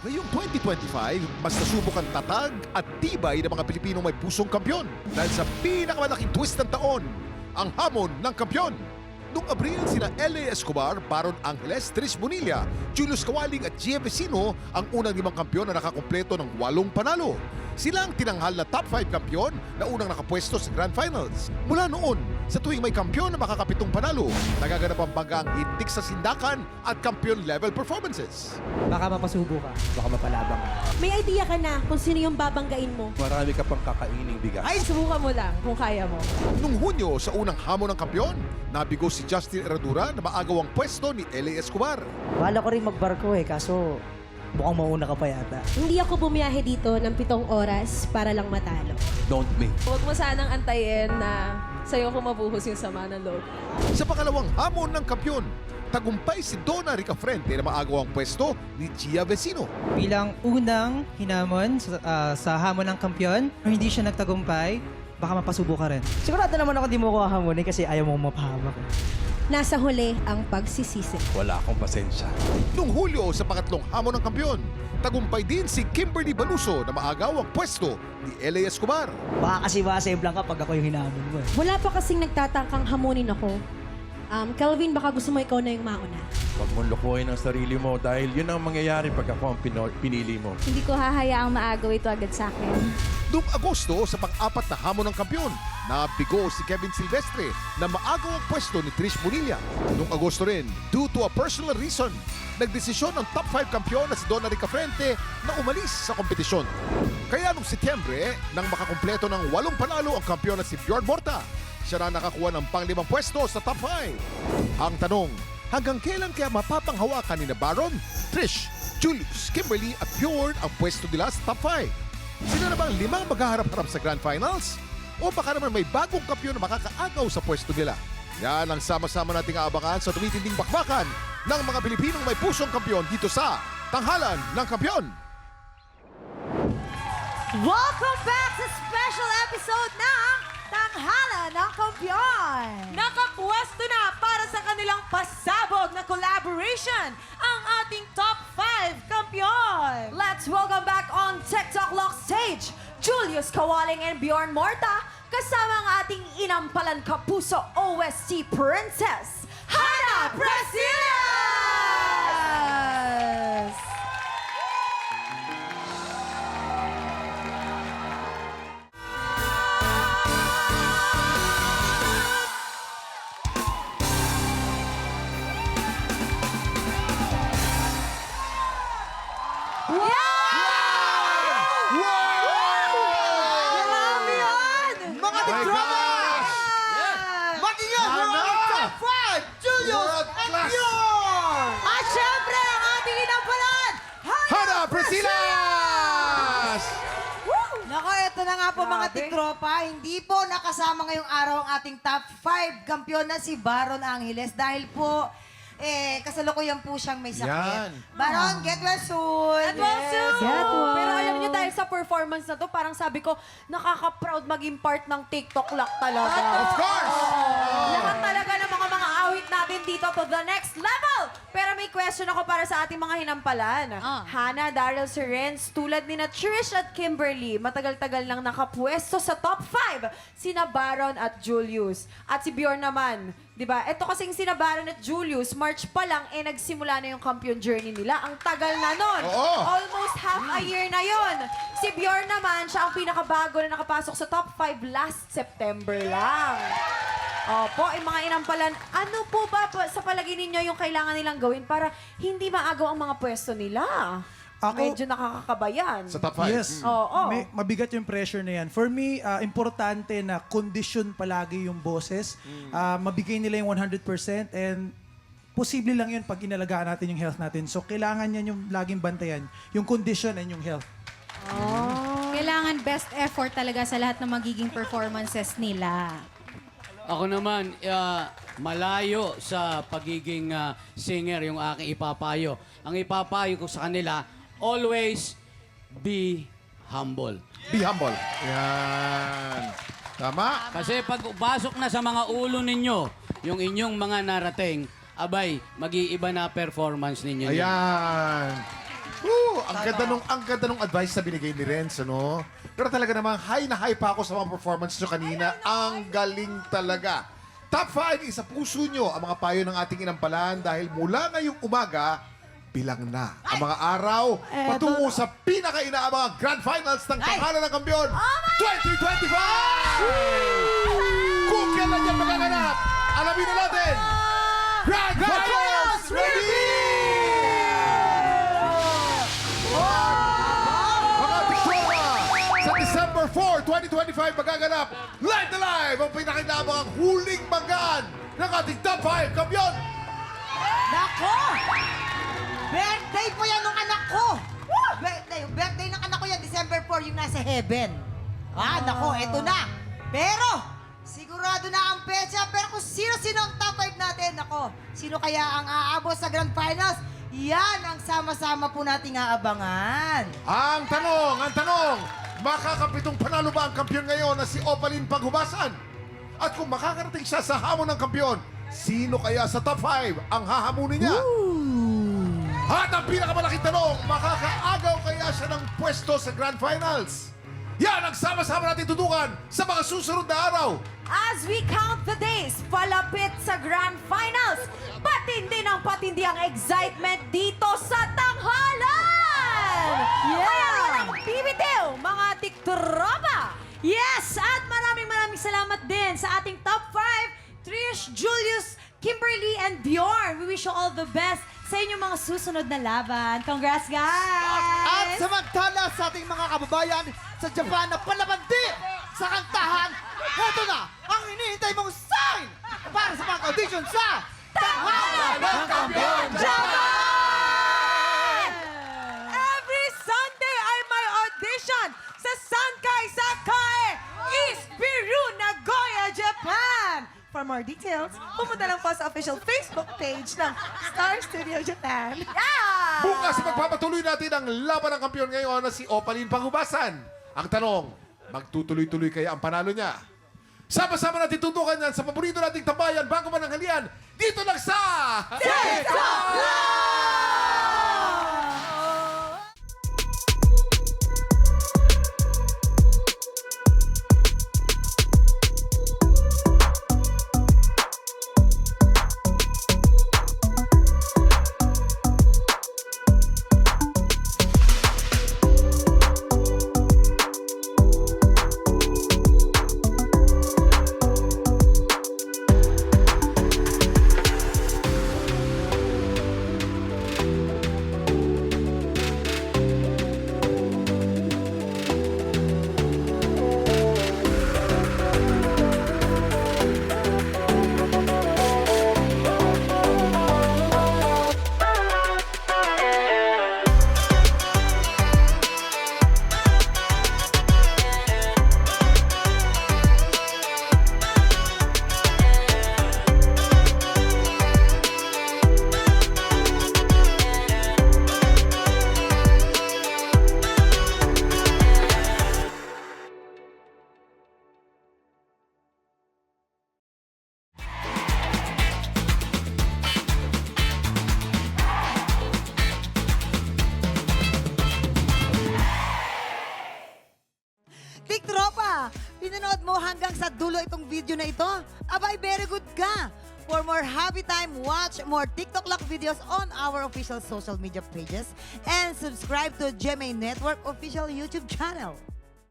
Ngayong 2025, mas nasubok ang tatag at tibay ng mga Pilipinong may pusong kampyon dahil sa pinakamalaking twist ng taon, ang hamon ng kampyon. Noong Abril, sina L.A. Escobar, Baron Angeles, Trish Bonilla, Julius Cawaling at Gia Vecino ang unang 5 kampyon na nakakumpleto ng 8 panalo. Sila ang tinanghal na top 5 kampyon na unang nakapwesto sa Grand Finals. Mula noon, sa tuwing may kampyon na makakapitong panalo, nagaganap ang banggang hitik sa sindakan at kampyon level performances. Baka mapasubo ka, baka mapalabang ka. May idea ka na kung sino yung babanggain mo. Marami ka pang kakaining bigas. Ay, subukan mo lang kung kaya mo. Noong Hunyo, sa unang hamon ng kampyon, nabigo si Justin Herradura na maagaw ang pwesto ni L.A. Escobar. Bala ko rin magbarko kaso mukhang mauna ka pa yata. Hindi ako bumiyahe dito ng 7 oras para lang matalo. Don't me. Huwag mo sanang antayin na sa'yo ko mabuhos yung sama ng loob. Sa pangalawang hamon ng kampyon, tagumpay si Donna Ricafrente na maagaw ang pwesto ni Gia Vecino. Bilang unang hinamon sa hamon ng kampyon, kung hindi siya nagtagumpay, baka mapasubo ka rin. Sigurado naman ako di mo ko hahamunin kasi ayaw mo mapahamak. Nasa huli ang pagsisisi. Wala akong pasensya. Noong Hulyo, sa pangatlong hamon ng kampyon, tagumpay din si Kimberly Baluso na maagaw ang pwesto ni L.A. Escobar. Baka kasi masemblang ka pag ako yung hinamon mo Wala pa kasing nagtatangkang hamunin ako. Kelvin, baka gusto mo ikaw na yung mauna. Huwag mong lukuhin ang sarili mo dahil yun ang mangyayari pag ako ang pinili mo. Hindi ko hahayaang maagaw ito agad sa akin. Noong Agosto, sa pang-apat na hamon ng kampyon, nabigo si Kevin Silvestre na maagaw ang pwesto ni Trish Bonilla. Noong Agosto rin, due to a personal reason, nagdesisyon ng top 5 kampyon na si Donna Ricafrente na umalis sa kompetisyon. Kaya noong Setyembre, nang makakumpleto ng 8 panalo ang kampyon na si Bjorn Morta, siya na nakakuha ng pang-5 pwesto sa top 5. Ang tanong, hanggang kailan kaya mapapanghawakan ni na Baron, Trish, Julius, Kimberly at Bjorn ang pwesto nila sa top 5? Sila na ba ang 5 maghaharap-harap sa Grand Finals? O baka naman may bagong kampyon na makakaagaw sa pwesto nila? Yan ang sama-sama nating aabangan sa tumitinding bakbakan ng mga Pilipinong may pusong kampyon dito sa Tanghalan ng Kampyon. Welcome back sa special episode ng Tanghalan ng Kampyon! Nakapwesto na para sa kanilang pasabog na collaboration ang ating top 5 kampiyon! Let's welcome back on TikTok Lock Stage, Julius Cawaling and Bjorn Morta, kasama ang ating inampalan kapuso OST Princess, Hannah Brasillas! Grabe yun! Mga gosh! Mag-ingat Hannah! mga top 5! Julius World and class! Bjorn! At syempre, ang ating inampalan, Hannah Brasillas! Nako, ito na nga po mga tiktropa. Hindi po nakasama ngayong araw ang ating top 5 kampiyon na si Baron Angeles dahil po, kasalukuyan po siyang may sakit. Yan. Baron, get well soon! Get well soon! Get well. Pero alam niyo dahil sa performance na to, parang sabi ko, nakaka-proud maging part ng TikTok Lock talaga. Of course! Lahat talaga ng mga awit natin dito to the next level. Pero may question ako para sa ating mga hinampalan. Hannah, Daryl, Serens, tulad ni na Trish at Kimberly, matagal-tagal lang nakapwesto sa top 5. Sina Baron at Julius. At si Bjorn naman, di ba? Ito kasing sina Baron at Julius, March pa lang, nagsimula na yung champion journey nila. Ang tagal na nun. Oo. Almost half a year na yon. Si Bjorn naman, siya ang pinakabago na nakapasok sa top 5 last September lang. Opo, yung mga inampalan, ano po ba sa palagay ninyo yung kailangan nilang gawin para hindi maagaw ang mga pwesto nila? Medyo nakakakabayan. Sa top 5. Yes. Oo. Mabigat yung pressure na yan. For me, importante na kondisyon palagi yung boses. Mabigay nila yung 100% and posible lang yun pag inalagaan natin yung health natin. So, kailangan yan yung laging bantayan. Yung condition and yung health. Kailangan best effort talaga sa lahat ng magiging performances nila. Ako naman, malayo sa pagiging singer yung aking ipapayo. Ang ipapayo ko sa kanila, always be humble. Be humble. Yan. Tama? Kasi pag pasok na sa mga ulo ninyo, yung inyong mga narating, abay, mag-iiba na performance ninyo. Ayan. Ang ganda nung advice na binigay ni Renz, ano? Pero talaga namang high na high pa ako sa mga performance nyo kanina. Ang galing talaga. Top 5, isa puso nyo ang mga payo ng ating inampalan dahil mula ngayong umaga, bilang na ang mga araw patungo sa pinaka-inaabangang Grand Finals ng Tanghalan ng Kampiyon 2025! Kung kailan yan magaganap, alamin na natin! Grand Finals ready! Mga tiktroma, sa December 4, 2025 magaganap live na live ang pinaka-inaabangang huling banggaan ng ating Top 5 Kampiyon! Nako! Birthday po yan ng anak ko! Birthday ng anak ko yan, December 4, yung nasa heaven. Nako, eto na. Pero, sigurado na ang petsa. Pero kung sino-sino ang top 5 natin, nako, sino kaya ang aabot sa Grand Finals? Yan ang sama-sama po nating aabangan. Ang tanong, makakapitong panalo ba ang kampiyon ngayon na si Opaline Paghubasan? At kung makakarating siya sa hamon ng kampiyon, sino kaya sa top 5 ang hahamunin niya? At ang pinakamalaking tanong, makakaagaw kaya siya ng pwesto sa Grand Finals? Yan ang sama-sama natin tutukan sa mga susunod na araw. As we count the days, palapit sa Grand Finals, patindi ng patindi ang excitement dito sa tanghalan! Kaya walang bibitiw, mga tiktropa! Yes! At maraming salamat din sa ating top 5, Trish, Julius, Kimberly, and Bjorn. We wish you all the best sa inyong mga susunod na laban. Congrats, guys! At samantala sa ating mga kababayan sa Japan na palabandi sa kantahan, heto na ang hinihintay mong sign para sa mga audition sa Tanghalan ng Kampiyon Japan! Every Sunday ay may audition sa Sankai Sakae, East Biru, Nagoya, Japan. For more details, pumunta lang po sa official Facebook page ng Star Studio Japan. Bukas magpapatuloy natin ang laban ng kampiyon ngayon na si Opaline Paghubasan. Ang tanong, magtutuloy-tuloy kaya ang panalo niya? Sama-sama natin tutukan yan sa paborito nating tambayan bago man ang halian. Dito lang sa... TikTok Live! Tiktropa, pinanood mo hanggang sa dulo itong video na ito? Abay, very good ka! For more happy time, watch more TikTok Lock videos on our official social media pages and subscribe to GMA Network official YouTube channel.